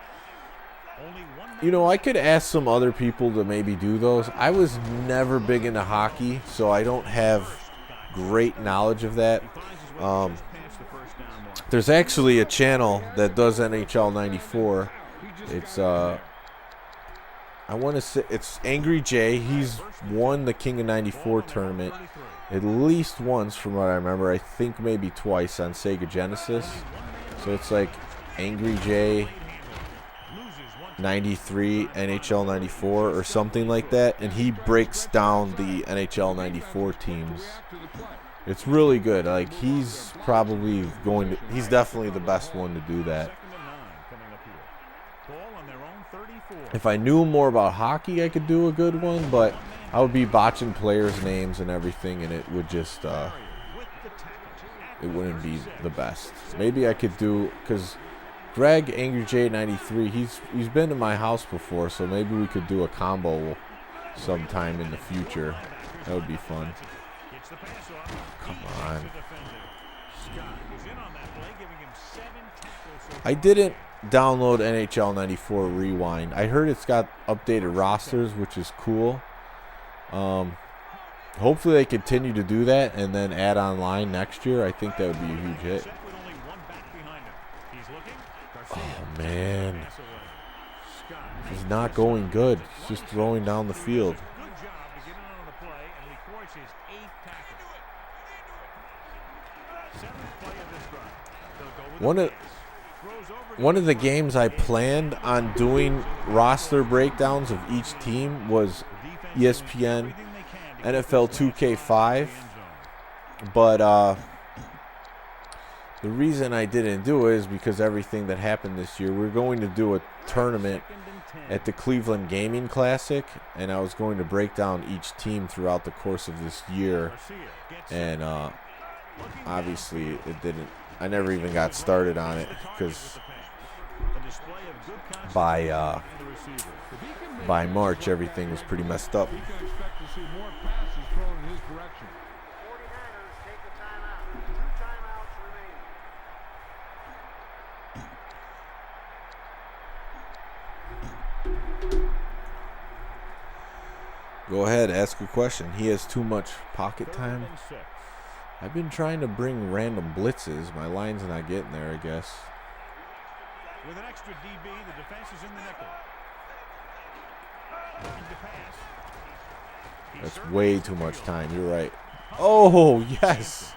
You know, I could ask some other people to maybe do those. I was never big into hockey, so I don't have great knowledge of that. There's actually a channel that does NHL 94. It's I want to say it's Angry Jay. He's won the King of 94 tournament at least once, from what I remember. I think maybe twice on Sega Genesis. So it's like Angry Jay 93, NHL 94, or something like that, and he breaks down the NHL 94 teams. It's really good. Like, he's probably he's definitely the best one to do that. If I knew more about hockey, I could do a good one, but I would be botching players' names and everything, and it would just it wouldn't be the best. Maybe I could do, because Greg Angry J 93, he's been to my house before, so maybe we could do a combo sometime in the future. That would be fun. Come on. I didn't download NHL 94 Rewind. I heard it's got updated rosters, which is cool. Hopefully they continue to do that and then add online next year. I think that would be a huge hit. Oh, man. He's not going good. He's just throwing down the field. One of the games I planned on doing roster breakdowns of each team was ESPN NFL 2K5, but the reason I didn't do it is because everything that happened this year. We're going to do a tournament at the Cleveland Gaming Classic, and I was going to break down each team throughout the course of this year, and obviously it didn't. I never even got started on it because by March everything was pretty messed up. 49ers take a timeout. 2 timeouts remaining. Go ahead, ask a question. He has too much pocket time. I've been trying to bring random blitzes. My line's not getting there, I guess. With an extra DB, the defense is in the nickel. Looking to pass. That's way too much time. You're right. Oh, yes.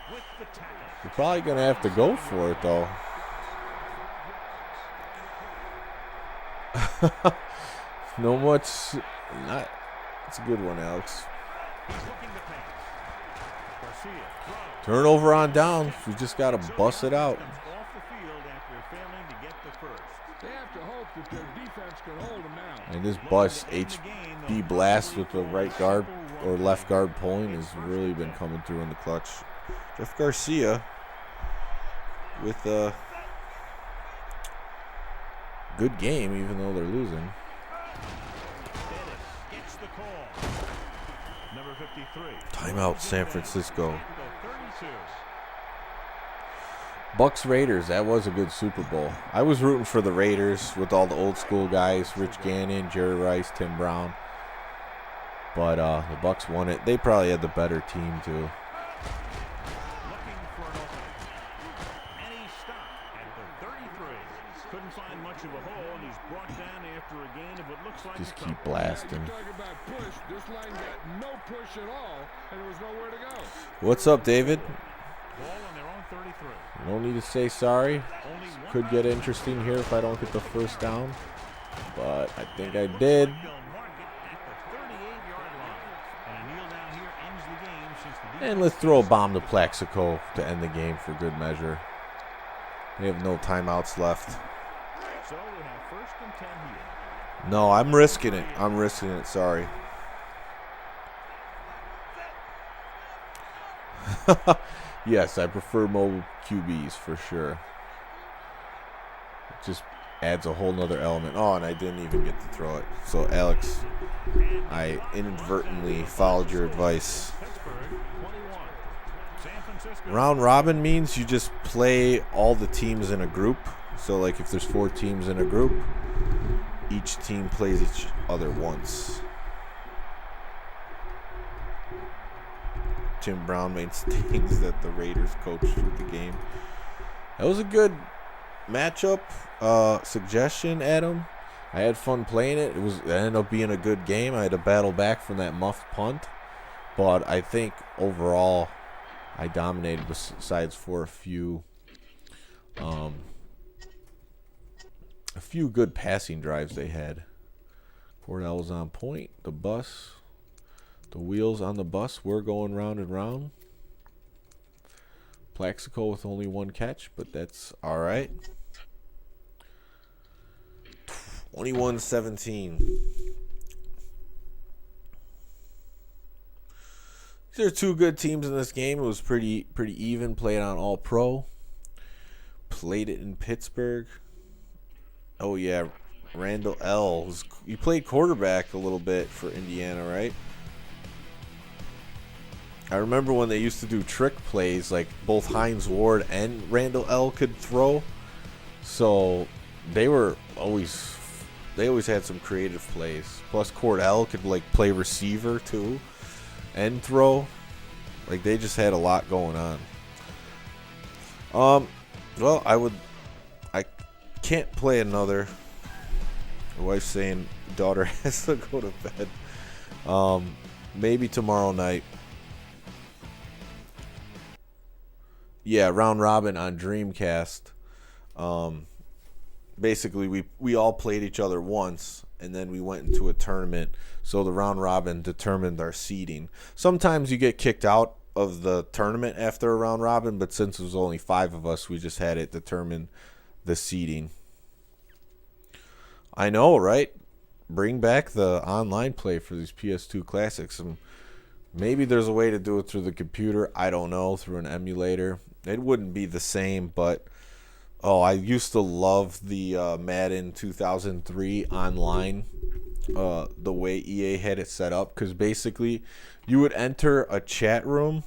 You're probably going to have to go for it, though. No much. Not. It's a good one, Alex. Turnover on down. We just got to bust it out. And this bust HB blast with the right guard or left guard pulling has really been coming through in the clutch. Jeff Garcia with a good game, even though they're losing. Timeout, San Francisco. Bucks Raiders, that was a good Super Bowl. I was rooting for the Raiders with all the old school guys, Rich Gannon, Jerry Rice, Tim Brown. But the Bucks won it. They probably had the better team too. Just keep blasting. What's up, David? No need to say sorry. Could get interesting here if I don't get the first down. But I think I did. And let's throw a bomb to Plaxico to end the game for good measure. They have no timeouts left. No, I'm risking it. I'm risking it. Sorry. Yes, I prefer mobile QBs for sure. It just adds a whole nother element. Oh, and I didn't even get to throw it. So, Alex, I inadvertently followed your advice. Round robin means you just play all the teams in a group. So, like, if there's 4 teams in a group, each team plays each other once. Jim Brown maintains that the Raiders coached the game. That was a good matchup suggestion, Adam. I had fun playing it. It ended up being a good game. I had to battle back from that muffed punt. But I think overall I dominated besides for a few good passing drives they had. Cordell was on point. The wheels on the bus were going round and round. Plaxico with only 1 catch, but that's all right. 21-17. There are 2 good teams in this game. It was pretty even. Played on All Pro. Played it in Pittsburgh. Oh yeah, Randall L. You played quarterback a little bit for Indiana, right? I remember when they used to do trick plays, like both Hines Ward and Randall L. could throw. So they always had some creative plays. Plus Cordell could like play receiver too and throw. Like they just had a lot going on. Well, I can't play another. My wife's saying daughter has to go to bed. Maybe tomorrow night. Yeah, round robin on Dreamcast. Basically, we all played each other once, and then we went into a tournament. So the round robin determined our seeding. Sometimes you get kicked out of the tournament after a round robin, but since it was only 5 of us, we just had it determine the seeding. I know, right? Bring back the online play for these PS2 classics. And maybe there's a way to do it through the computer. I don't know, through an emulator. It wouldn't be the same, but I used to love the Madden 2003 online, the way EA had it set up, because basically you would enter a chat room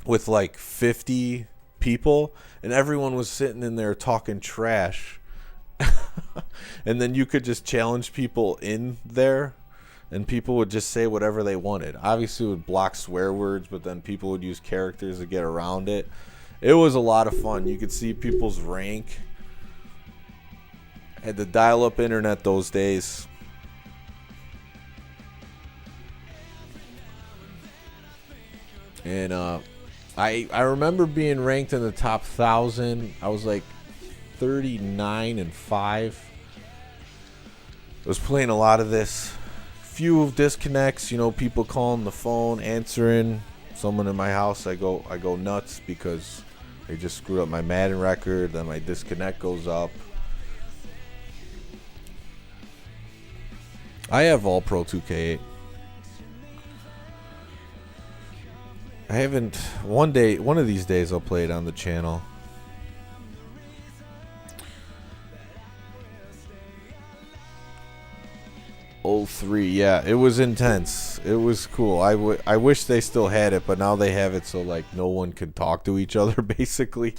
with like 50 people, and everyone was sitting in there talking trash. And then you could just challenge people in there, and people would just say whatever they wanted. Obviously, it would block swear words, but then people would use characters to get around it. It was a lot of fun. You could see people's rank. Had the dial-up internet those days. And I remember being ranked in the top 1,000. I was like 39-5. I was playing a lot of this. Few disconnects, people calling the phone, answering. Someone in my house, I go nuts because they just screwed up my Madden record. Then my disconnect goes up. I have All Pro 2K8. I haven't. One of these days, I'll play it on the channel. '03, yeah, it was intense. It was cool. I wish they still had it, but now they have it so like no one can talk to each other. Basically,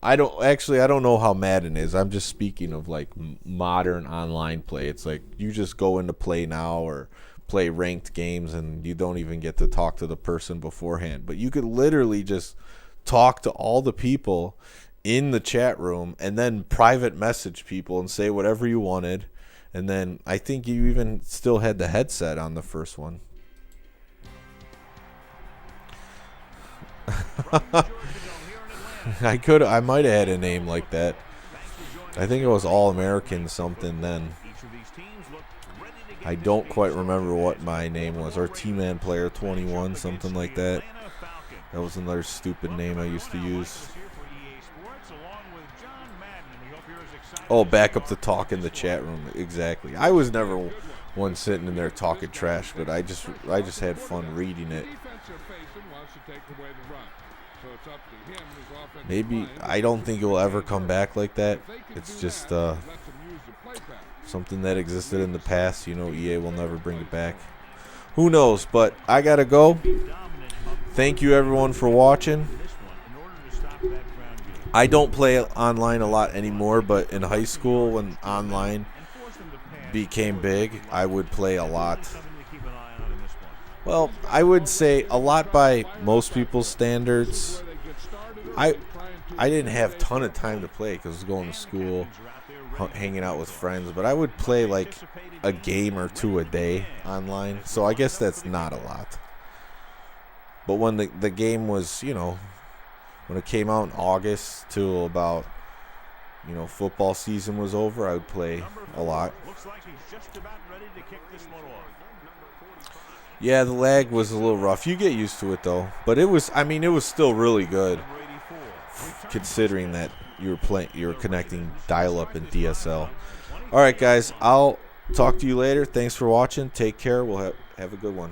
I don't know how Madden is. I'm just speaking of like modern online play. It's like you just go into Play Now or play ranked games, and you don't even get to talk to the person beforehand. But you could literally just talk to all the people in the chat room, and then private message people and say whatever you wanted. And then I think you even still had the headset on the first one. I might have had a name like that. I think it was All American something then. I don't quite remember what my name was. Or T-Man Player 21, something like that. That was another stupid name I used to use. Oh, back up to talk in the chat room. Exactly. I was never one sitting in there talking trash, but I just had fun reading it. Maybe I don't think it will ever come back like that. It's just something that existed in the past. EA will never bring it back. Who knows? But I gotta go. Thank you everyone for watching. I don't play online a lot anymore, but in high school when online became big, I would play a lot. Well, I would say a lot by most people's standards. I didn't have a ton of time to play because I was going to school, hanging out with friends, but I would play like a game or two a day online, so I guess that's not a lot. But when the game was, when it came out in August till about, football season was over, I would play a lot. Yeah, the lag was a little rough. You get used to it though. But it was still really good, considering that you were connecting dial-up and DSL. All right, guys, I'll talk to you later. Thanks for watching. Take care. We'll have a good one.